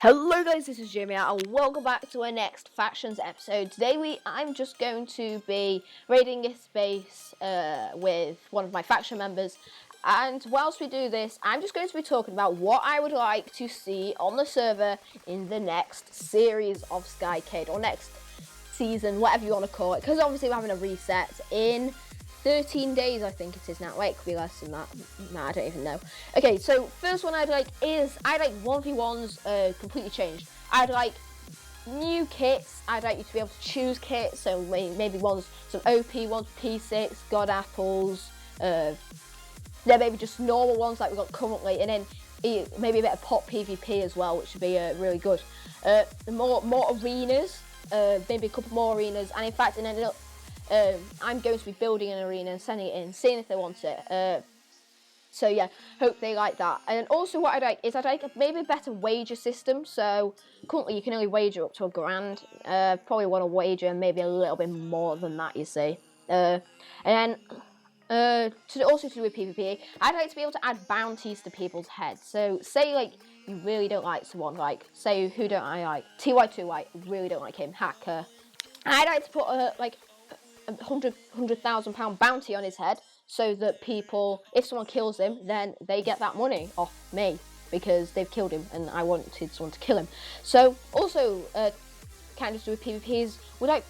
Hello guys, this is Jamea and welcome back to our next Factions episode. Today I'm just going to be raiding this base with one of my faction members, and whilst we do this, I'm just going to be talking about what I would like to see on the server in the next series of Skycade, or next season, whatever you want to call it, because obviously we're having a reset in 13 days, I think it is now. Wait, it could be less than that. Nah, I don't even know. Okay, so first one I'd like 1v1s completely changed. I'd like new kits. I'd like you to be able to choose kits. So maybe some OP ones, P6, God Apples. Then maybe just normal ones like we've got currently, and then maybe a bit of pop PvP as well, which would be really good. More arenas. Maybe a couple more arenas, and in fact, I'm going to be building an arena and sending it in, seeing if they want it. So yeah, hope they like that. And also what I'd like maybe a better wager system. So currently you can only wager up to £1,000. Probably want to wager maybe a little bit more than that, you see. And then also to do with PvP, I'd like to be able to add bounties to people's heads. So say like you really don't like someone, like say who don't I like? TY2Y, really don't like him, hacker. I'd like to put like £100,000 bounty on his head, so that people, if someone kills him, then they get that money off me because they've killed him and I wanted someone to kill him. So also kind of to do with PvPs, would like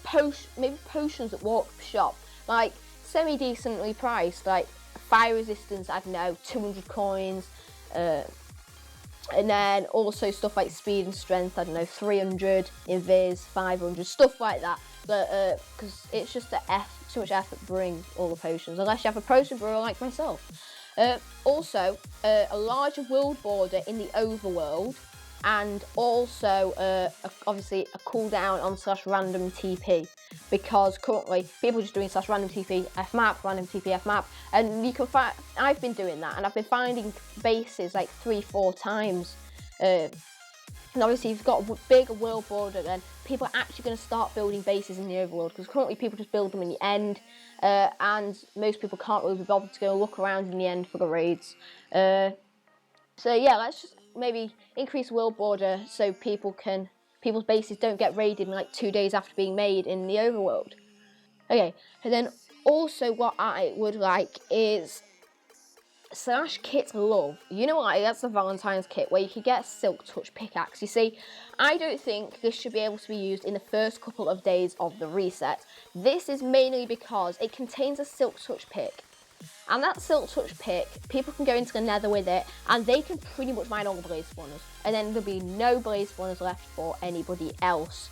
maybe potions at Warp Shop, like semi-decently priced, like fire resistance, I don't know, 200 coins, and then also stuff like speed and strength, I don't know, 300, invis, 500, stuff like that. But because it's just too much effort to bring all the potions, unless you have a potion brewer like myself. Also, a larger world border in the overworld, and also obviously a cooldown on /random TP, because currently people are just doing /random TP fmap, random TP fmap, and you can find, I've been doing that, and I've been finding bases like 3-4 times. And obviously, if you've got a bigger world border, then people are actually going to start building bases in the overworld, because currently people just build them in the end, and most people can't really be bothered to go look around in the end for the raids. So yeah, let's just maybe increase world border so people's bases don't get raided in like 2 days after being made in the overworld. Okay, and then also what I would like is /kit love. You know what? That's the Valentine's kit where you can get a silk touch pickaxe. You see, I don't think this should be able to be used in the first couple of days of the reset. This is mainly because it contains a silk touch pick, and that silk touch pick, people can go into the nether with it and they can pretty much mine all the blaze spawners, and then there'll be no blaze spawners left for anybody else,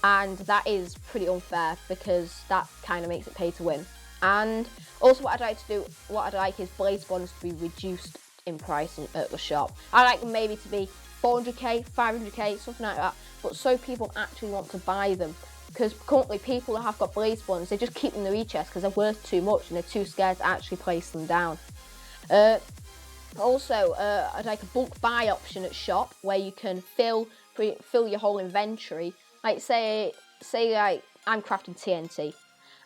and that is pretty unfair because that kind of makes it pay to win. And also what I'd like is blaze spawners to be reduced in price at the shop. I'd like them maybe to be 400k, 500k, something like that, but so people actually want to buy them. Because currently people that have got blaze spawners, they just keep them in the rechest because they're worth too much and they're too scared to actually place them down. Also, I'd like a bulk buy option at shop where you can fill your whole inventory. Like say like I'm crafting TNT.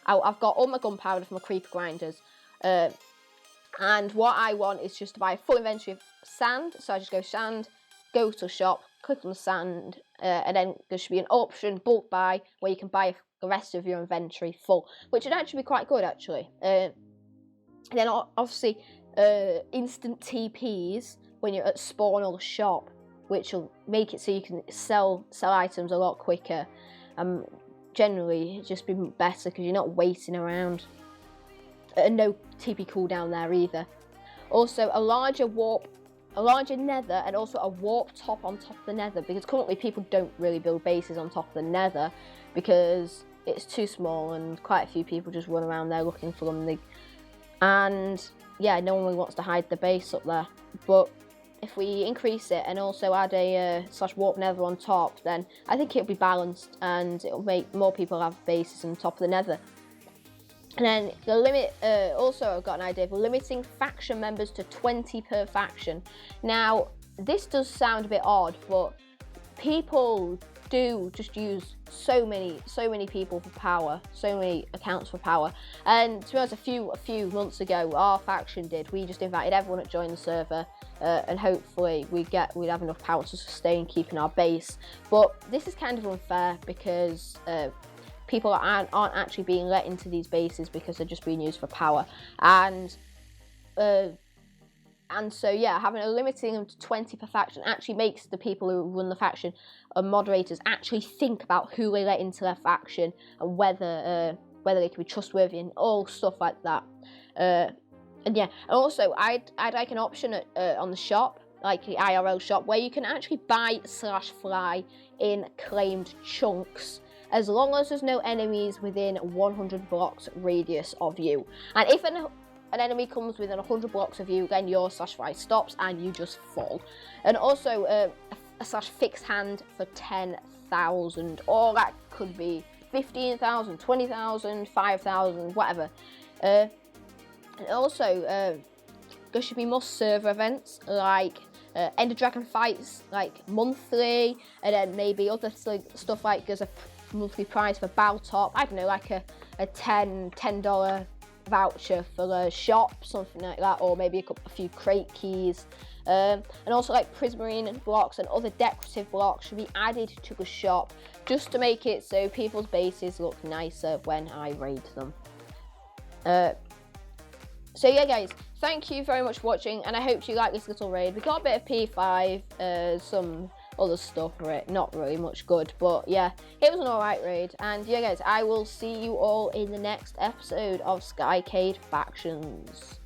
I've got all my gunpowder from my creeper grinders, and what I want is just to buy a full inventory of sand. So I just go sand, go to shop, click on the sand, and then there should be an option, bulk buy, where you can buy the rest of your inventory full, which would actually be quite good actually. And then obviously instant TPs when you're at spawn or the shop, which will make it so you can sell items a lot quicker. Generally just be better because you're not waiting around, and no TP cooldown there either. Also a larger nether, and also a warp top on top of the nether, because currently people don't really build bases on top of the nether because it's too small and quite a few people just run around there looking for them, and yeah, no one really wants to hide the base up there. But if we increase it and also add a /warp nether on top, then I think it'll be balanced and it'll make more people have bases on top of the nether. And then the limit, also I've got an idea of limiting faction members to 20 per faction. Now, this does sound a bit odd, but people do just use so many people for power, so many accounts for power. And to be honest, a few months ago, our faction did. We just invited everyone to join the server, and hopefully we'd have enough power to sustain keeping our base. But this is kind of unfair because people aren't actually being let into these bases because they're just being used for power. And so, yeah, having a limiting them to 20 per faction actually makes the people who run the faction and moderators actually think about who they let into their faction and whether they can be trustworthy and all stuff like that. And yeah, and also I'd like an option on the shop, like the IRL shop, where you can actually buy/fly in claimed chunks, as long as there's no enemies within 100 blocks radius of you. And if an enemy comes within 100 blocks of you, then your /fly stops and you just fall. And also a /fixed hand for 10,000, or that could be 15,000, 20,000, 5,000, whatever. And also there should be more server events like Ender Dragon fights, like monthly, and then maybe other stuff like there's a monthly prize for Bow Top. I don't know, like a $10 voucher for the shop, something like that, or maybe a few crate keys. And also like prismarine blocks and other decorative blocks should be added to the shop just to make it so people's bases look nicer when I raid them. So yeah guys, thank you very much for watching, and I hope you like this little raid. We got a bit of P5, some other stuff for it, not really much good, but yeah, it was an alright raid. And yeah guys, I will see you all in the next episode of Skycade Factions.